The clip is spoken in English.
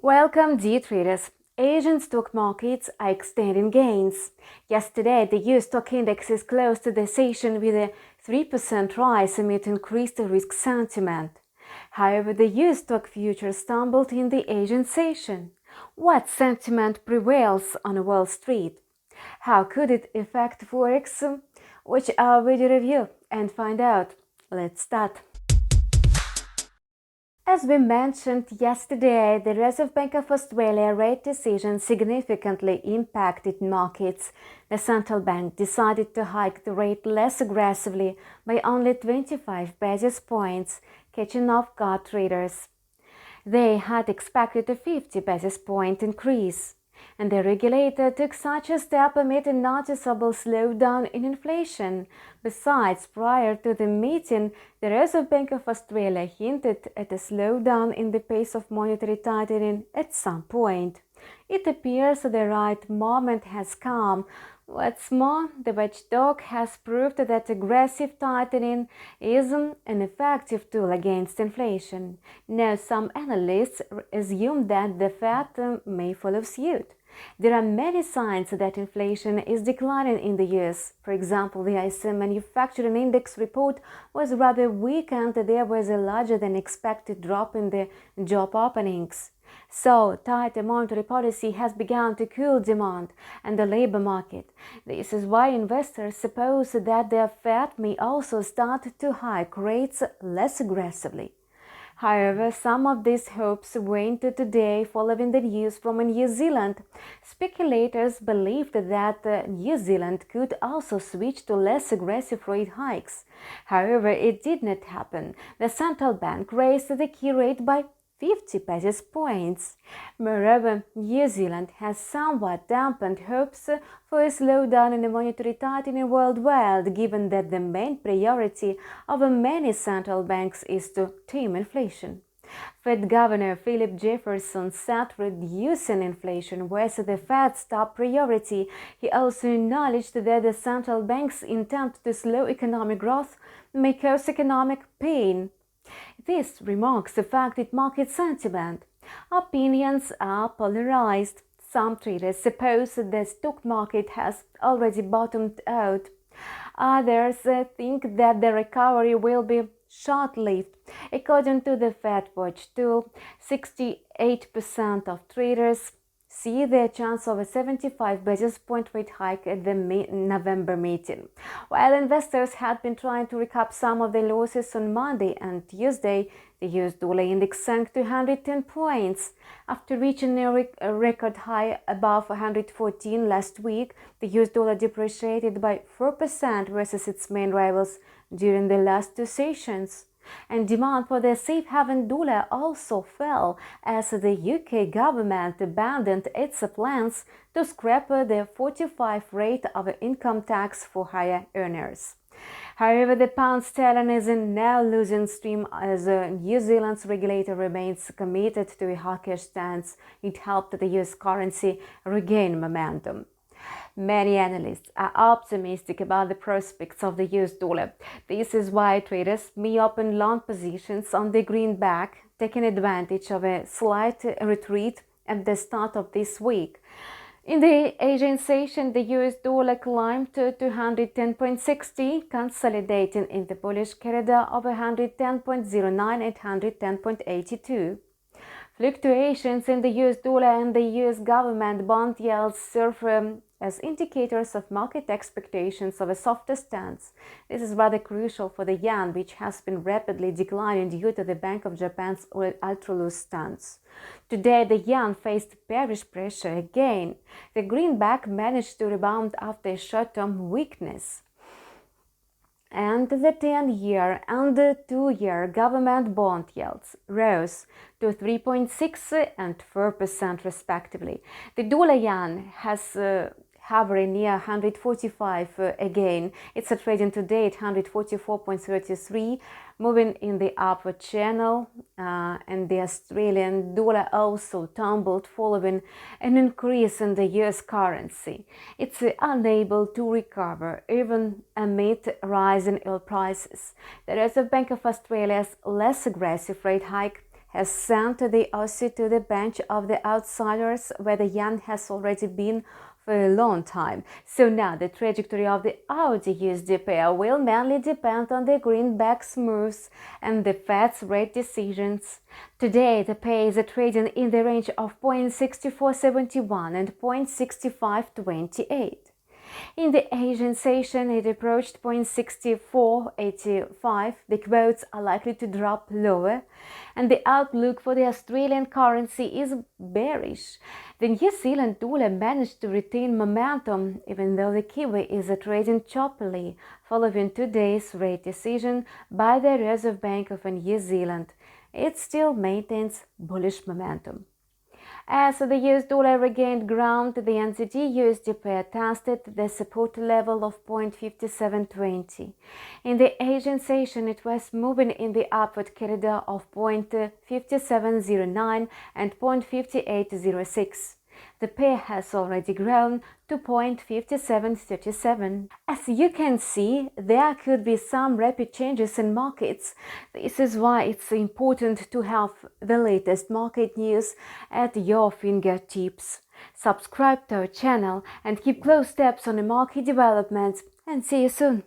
Welcome, dear traders. Asian stock markets are extending gains. Yesterday, the US stock indexes closed the session with a 3% rise amid increased risk sentiment. However, the US stock futures stumbled in the Asian session. What sentiment prevails on Wall Street? How could it affect forex? Watch our video review and find out. Let's start. As we mentioned yesterday, the Reserve Bank of Australia rate decision significantly impacted markets. The central bank decided to hike the rate less aggressively by only 25 basis points, catching off guard traders. They had expected a 50 basis point increase, and the regulator took such a step amid a noticeable slowdown in inflation. Besides, prior to the meeting, the Reserve Bank of Australia hinted at a slowdown in the pace of monetary tightening at some point. It appears the right moment has come. What's more, the watchdog has proved that aggressive tightening is an effective tool against inflation. Now, some analysts assume that the Fed may follow suit. There are many signs that inflation is declining in the US. For example, the ISM Manufacturing Index report was rather weak and there was a larger than expected drop in the job openings. So, tighter monetary policy has begun to cool demand and the labor market. This is why investors suppose that the Fed may also start to hike rates less aggressively. However, some of these hopes waned today following the news from New Zealand. Speculators believed that New Zealand could also switch to less aggressive rate hikes. However, it did not happen. The central bank raised the key rate by 50 basis points. Moreover, New Zealand has somewhat dampened hopes for a slowdown in the monetary tightening worldwide, given that the main priority of many central banks is to tame inflation. Fed Governor Philip Jefferson said reducing inflation was the Fed's top priority. He also acknowledged that the central bank's intent to slow economic growth may cause economic pain. This remarks affected market sentiment. Opinions are polarized. Some traders suppose the stock market has already bottomed out. Others think that the recovery will be short-lived. According to the FEDWATCH tool, 68% of traders see the chance of a 75 basis point rate hike at the November meeting. While investors had been trying to recoup some of their losses on Monday and Tuesday, the US dollar index sank to 110 points. After reaching a record high above 114 last week, the US dollar depreciated by 4% versus its main rivals during the last two sessions. And demand for the safe haven dollar also fell as the UK government abandoned its plans to scrap the 45 rate of income tax for higher earners. However, the pound sterling is now losing steam as New Zealand's regulator remains committed to a hawkish stance. It helped the US currency regain momentum. Many analysts are optimistic about the prospects of the US dollar. This is why traders may open long positions on the greenback, taking advantage of a slight retreat at the start of this week. In the Asian session, the US dollar climbed to 110.60, consolidating in the bullish corridor of 110.09 and 110.82. Fluctuations in the US dollar and the US government bond yields serve as indicators of market expectations of a softer stance. This is rather crucial for the yen, which has been rapidly declining due to the Bank of Japan's ultra-loose stance. Today, the yen faced bearish pressure again. The greenback managed to rebound after a short-term weakness. And the 10-year and the 2-year government bond yields rose to 3.6 and 4% respectively. The dollar-yen has hovering near 145 again. It's trading today at 144.33, moving in the upward channel, and the Australian dollar also tumbled following an increase in the US currency. It's unable to recover even amid rising oil prices. The Reserve Bank of Australia's less aggressive rate hike has sent the Aussie to the bench of the outsiders, where the yen has already been for a long time. So now the trajectory of the AUD USD pair will mainly depend on the greenback's moves and the Fed's rate decisions. Today the pair is trading in the range of 0.6471 and 0.6528. In the Asian session, it approached 0.6485. The quotes are likely to drop lower, and the outlook for the Australian currency is bearish. The New Zealand dollar managed to retain momentum, even though the Kiwi is trading choppily following today's rate decision by the Reserve Bank of New Zealand. It still maintains bullish momentum. As the US dollar regained ground, the NZD USD pair tested the support level of 0.5720. In the Asian session, it was moving in the upward corridor of 0.5709 and 0.5806. The pair has already grown to 0.5737. As you can see, there could be some rapid changes in markets. This is why it's important to have the latest market news at your fingertips. Subscribe to our channel and keep close tabs on the market developments, and see you soon.